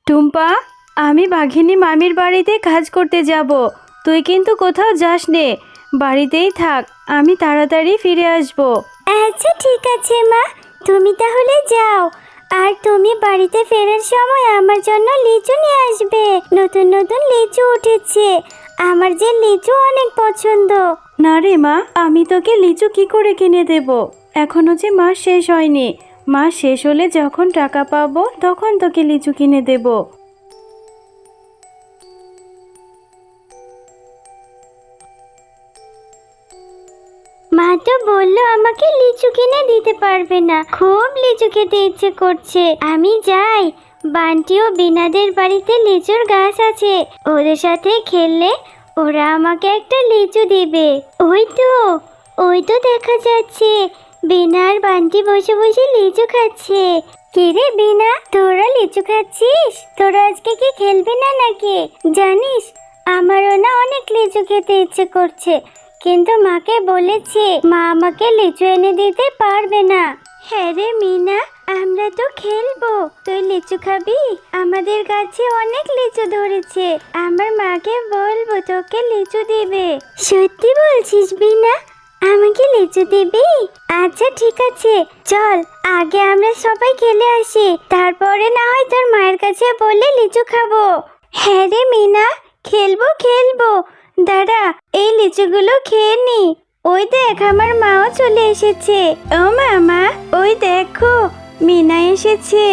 টুম্পা, আমি বাঘিনী মামির বাড়িতে কাজ করতে যাব। তুই কিন্তু কোথাও যাস নে, বাড়িতেই থাক। আমি তাড়াতাড়ি ফিরে আসব। আচ্ছা ঠিক আছে মা, তুমি তাহলে যাও। আর তুমি বাড়িতে ফেরার সময় আমার জন্য লিচু নিয়ে আসবে। নতুন নতুন লিচু উঠেছে, আমার যে লিচু অনেক পছন্দ। না রে মা, আমি তোকে লিচু কি করে কিনে দেব? এখনো যে মাস শেষ হয়নি। মাস শেষ হলে যখন টাকা পাবো তখন তোকে লিচু কিনে দেব। মা তো বললো আমাকে লিচু কিনে দিতে পারবে না। খুব লিচু খেতে ইচ্ছে করছে, আমি যাই। বান্টি ও বিনাদের বাড়িতে লিচুর গাছ আছে, ওদের সাথে খেললে ওরা আমাকে একটা লিচু দিবে। ওই তো দেখা যাচ্ছে বিনা আর বান্টি বসে বসে লিচু খাচ্ছে। কিরে বিনা, তোরা লিচু খাচ্ছিস? তোরা আজকে কি খেলবি না নাকি? জানিস, আমারও না অনেক লিচু খেতে ইচ্ছে করছে, কিন্তু মাকে বলেছি মা আমাকে লিচু এনে দিতে পারবে না। হ্যাঁ রে মিনা, আমরা তো খেলবো, তুই লিচু খাবি? আমাদের গাছে অনেক লিচু ধরেছে, আমার মাকে বলবো তোকে লিচু দিবে। সত্যি বলছিস বিনা? আমাকে লিচু দিবি? আচ্ছা ঠিক আছে, চল আগে আমরা সবাই খেলে আসি, তারপরে না হয় তোর মায়ের কাছে বলে লিচু খাবো। হ্যাঁ রে মিনা, খেলবো খেলবো। দাদা, এই লিচুগুলো খেয়ে নি। ওই দেখ আমার মাও চলে এসেছে। ও মামা, ওই দেখো মিনা এসেছে।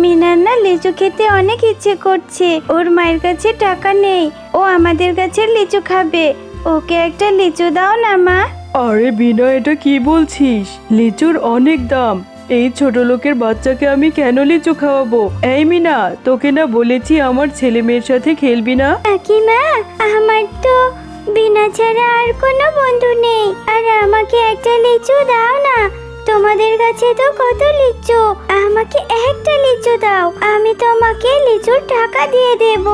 মিনার না লিচু খেতে অনেক ইচ্ছে করছে, ওর মায়ের কাছে টাকা নেই, ও আমাদের গাছের লিচু খাবে। ওকে একটা লিচু দাও না মা। আরে বিনা, এটা কি বলছিস? লিচুর অনেক দাম, এই ছোট লোকের বাচ্চাকে আমি কেন লিচু খাওয়াবো? এই মিনা, তোকে না বলেছি আমার ছেলে মেয়ের সাথে খেলবি না? কাকিমা, আমার তো বিনা ছাড়া আর কোনো বন্ধু নেই, আর আমাকে একটা লিচু দাও না। তোমাদের কাছে তো কত লিচু, আমাকে একটা লিচু দাও, আমি তোমাকে লিচুর টাকা দিয়ে দেব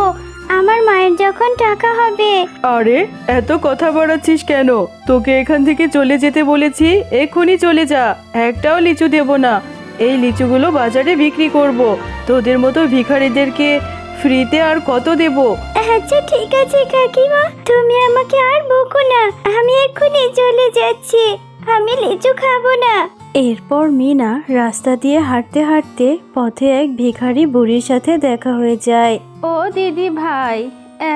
আমার মায়ের যখন টাকা হবে। আরে এত কথা বাড়াচ্ছিস কেন? তোকে এখান থেকে চলে যেতে বলেছি, এক্ষুনি চলে যা। একটাও লিচু দেব না। এই লিচুগুলো বাজারে বিক্রি করব। তোদের মতো ভিখারিদেরকে ফ্রিতে আর কত দেব? আচ্ছা ঠিক আছে কাকিমা, তুমি আমাকে আর বকো না, আমি এক্ষুনি চলে যাচ্ছি, আমি লিচু খাবো না। এরপর মিনা রাস্তা দিয়ে হাঁটতে হাঁটতে পথে এক ভিখারি বুড়ির সাথে দেখা হয়ে যায়। ও দিদি ভাই,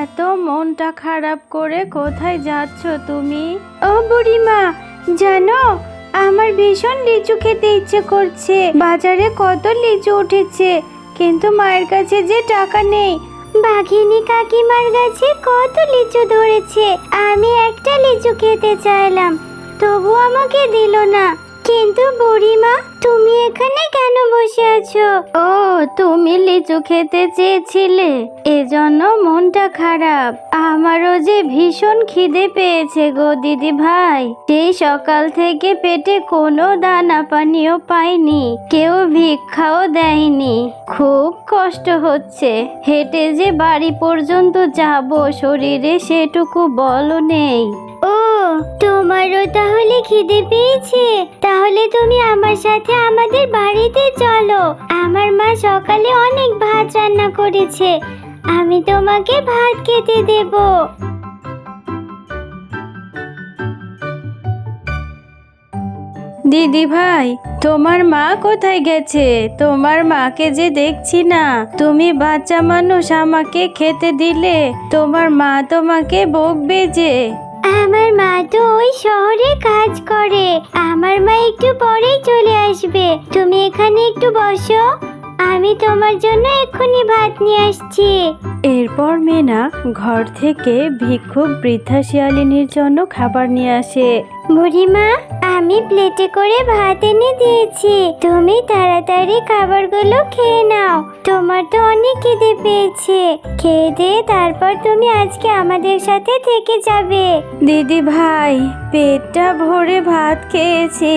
এত মনটা খারাপ করে কোথায় যাচ্ছ তুমি? ও বুড়িমা, জানো আমার ভীষণ লিচু খেতে ইচ্ছে করছে, বাজারে কত লিচু উঠেছে, কিন্তু মায়ের কাছে যে টাকা নেই। বাঘিনী কাকিমার কাছে কত লিচু ধরেছে, আমি একটা লিচু খেতে চাইলাম, তবু আমাকে দিল না। কিন্তু বুড়িমা, তুমি এখানে কেন বসে আছো? ও, তুমি লিচু খেতে চেয়েছিলে, এজন্য মনটা খারাপ। আমারও যে ভীষণ খিদে পেয়েছে গো দিদি ভাই। সেই সকাল থেকে পেটে কোনো দানা পানিও পাইনি, কেউ ভিক্ষাও দেয়নি, খুব কষ্ট হচ্ছে। হেঁটে যে বাড়ি পর্যন্ত যাব, শরীরে সেটুকু বলও নেই। ও, তোমারও তাহলে খিদে পেয়েছে? তাহলে তুমি আমার সাথে আমাদের বাড়িতে চলো, আমার মা সকালে অনেক ভাত রান্না করেছে, আমি তোমাকে ভাত খেতে দেব। দিদি ভাই, তোমার মা কোথায় গেছে? তোমার মাকে যে দেখছি না। তুমি বাচ্চা মানুষ, আমাকে খেতে দিলে তোমার মা তোমাকে বকবে যে। আমার মা তো ওই শহরে কাজ করে, আমার মা একটু পরেই চলে আসবে, তুমি এখানে একটু বসো, আমি তোমার জন্য এক্ষুনি ভাত নিয়ে আসছি। এরপর মিনা ঘর থেকে ভিক্ষুক বৃদ্ধা শিয়ালিনীর জন্য খাবার নিয়ে আসে। বুড়িমা, আমি প্লেটে করে ভাত এনে দিয়েছি, তুমি তাড়াতাড়ি খাবারগুলো খেয়ে নাও, তোমার তো অনেক খিদে পেয়েছে, খেয়ে দিয়ে তারপর তুমি আজকে আমাদের সাথে থেকে যাবে। দিদি ভাই, পেটটা ভরে ভাত খেয়েছি।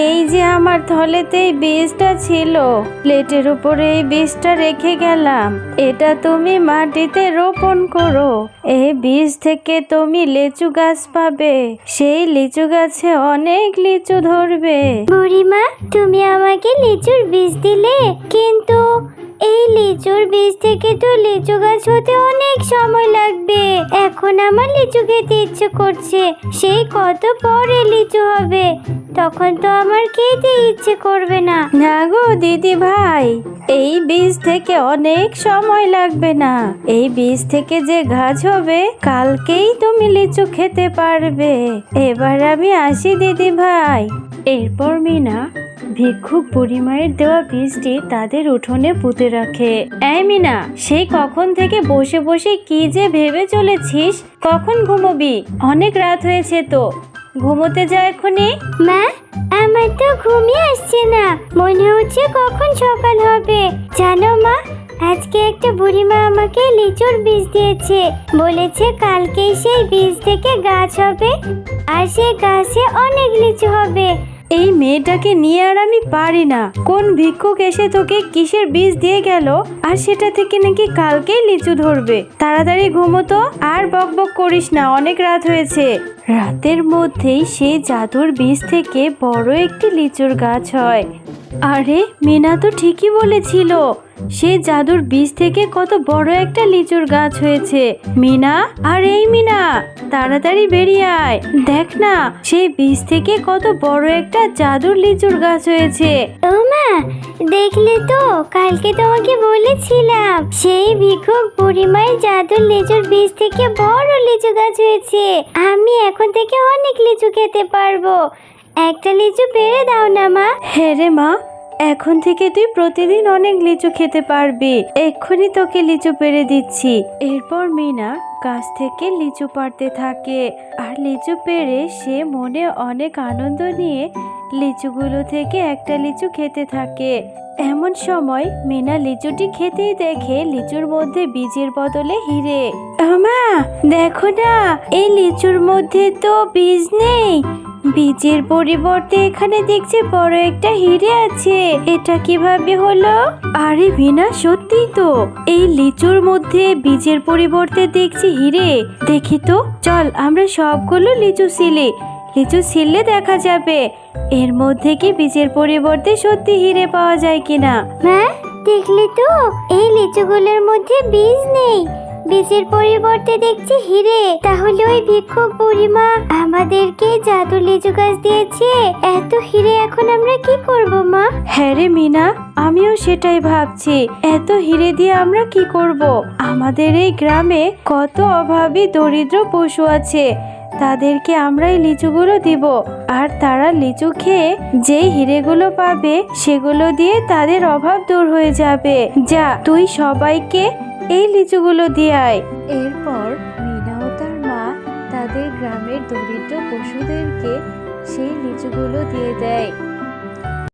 এই যে আমার থলেতেই বীজটা ছিল, প্লেটের উপরে এই বীজটা রেখে গেলাম, এটা তুমি মাটিতে রোপণ করো। এই বীজ থেকে তুমি লিচু গাছ পাবে, সেই লিচু গাছে অনেক লিচু ধরবে। বুড়িমা, তুমি আমাকে লিচুর বীজ দিলে, কিন্তু এই লিচুর বীজ থেকে তো লিচু গাছ হতে অনেক সময় লাগবে। এখন আমার লিচু খেতে ইচ্ছে করছে, সেই কত পরে লিচু হবে, তখন তো আমার খেতে ইচ্ছে করবে না। না গো দিদি ভাই, এই বীজ থেকে অনেক সময় লাগবে না। এই বীজ থেকে যে গাছ হবে কালকেই তুমি লিচু খেতে পারবে। এবার আমি আসি দিদি ভাই। এরপর মিনা ভিক্ষুক বুড়িমায়ের দেওয়া বীজটি তাদের উঠোনে পুঁতে রাখে। এই মিনা, সেই কখন থেকে বসে বসে কি যে ভেবে চলেছিস? কখন ঘুমোবি? অনেক রাত হয়েছে তো, ঘুমোতে যা এখনই। মা, আমার তো ঘুমই আসছে না, মনে হচ্ছে কখন সকাল হবে। জানো মা, আজকে একটা বুড়িমা আমাকে লিচুর বীজ দিয়েছে, বলেছে কালকেই সেই বীজ থেকে গাছ হবে আর সেই গাছে অনেক লিচু হবে। এই মেয়েটাকে নিয়ে আর আমি পারি না। কোন ভিক্ষুক এসে তোকে কিসের বীজ দিয়ে গেল, আর সেটা থেকে নাকি কালকেই লিচু ধরবে। তাড়াতাড়ি ঘুমোতো, আর বকবক করিস না, অনেক রাত হয়েছে। রাতের মধ্যেই সেই জাদুর বীজ থেকে বড় একটি লিচুর গাছ হয়। আরে মিনা তো ঠিকই বলেছিল, সেই জাদুর বীজ থেকে কত বড় একটা লিচুর গাছ হয়েছে। মিনা, আর এই মিনা, তাড়াতাড়ি বেরিয়ে আয়, দেখ না সেই বীজ থেকে কত বড় একটা জাদুর লিচুর গাছ হয়েছে। ও মা, দেখলে তো, কালকে তোমাকে বলেছিলাম সেই ভিক্ষুক বুড়িমায়ের জাদুর লিচুর বীজ থেকে বড় লিচু গাছ হয়েছে। আমি এখন থেকে অনেক লিচু খেতে পারবো। একটা লিচু পেড়ে দাও না মা। হ্যাঁ রে মা, এখন থেকে তুই প্রতিদিন অনেক লিচু খেতে পারবি। এক্ষুনি তোকে লিচু পেড়ে দিচ্ছি। এরপর মিনা গাছ থেকে লিচু পাড়তে থাকে, আর লিচু পেড়ে সে মনে অনেক আনন্দ নিয়ে লিচুগুলো থেকে একটা লিচু খেতে থাকে। এমন সময় মিনা লিচুটি খেতেই দেখে লিচুর মধ্যে বীজের বদলে হিরে। মা দেখো না, এই লিচুর মধ্যে তো বীজ নেই, বীজের পরিবর্তে এখানে দেখছি বড় একটা হিরে আছে। এটা কিভাবে হলো? আরে বিনা, সত্যি তো, এই লিচুর মধ্যে বীজের পরিবর্তে দেখছি হিরে। দেখি তো, চল আমরা সবগুলো লিচু ছিলে দেখা যাবে এর মধ্যে কি বীজের পরিবর্তে সত্যি হিরে পাওয়া যায় কিনা। মা, দেখলি তো, এই লিচুগুলোর মধ্যে বীজ নেই, বীজের পরিবর্তে দেখছি হিরে। তাহলে ওই ভিক্ষুক বুড়িমা আমাদেরকে জাদু লিচু গাছ দিয়েছে। এত হিরে এখন আমরা কি করব মা? হ্যাঁ রে মিনা, আমিও সেটাই ভাবছি, এত হিরে দিয়ে আমরা কি করব? আমাদের এই গ্রামে কত অভাবী দরিদ্র পশু আছে, তাদেরকে আমরা এই লিচুগুলো দিব, আর তারা লিচু খেয়ে যেই হিরেগুলো পাবে সেগুলো দিয়ে তাদের অভাব দূর হয়ে যাবে। যা, তুই সবাইকে এই লিচুগুলো দিয়ে আয়। এরপর মিনা ও তার মা তাদের গ্রামের দরিদ্র পশুদেরকে সেই লিচুগুলো দিয়ে দেয়।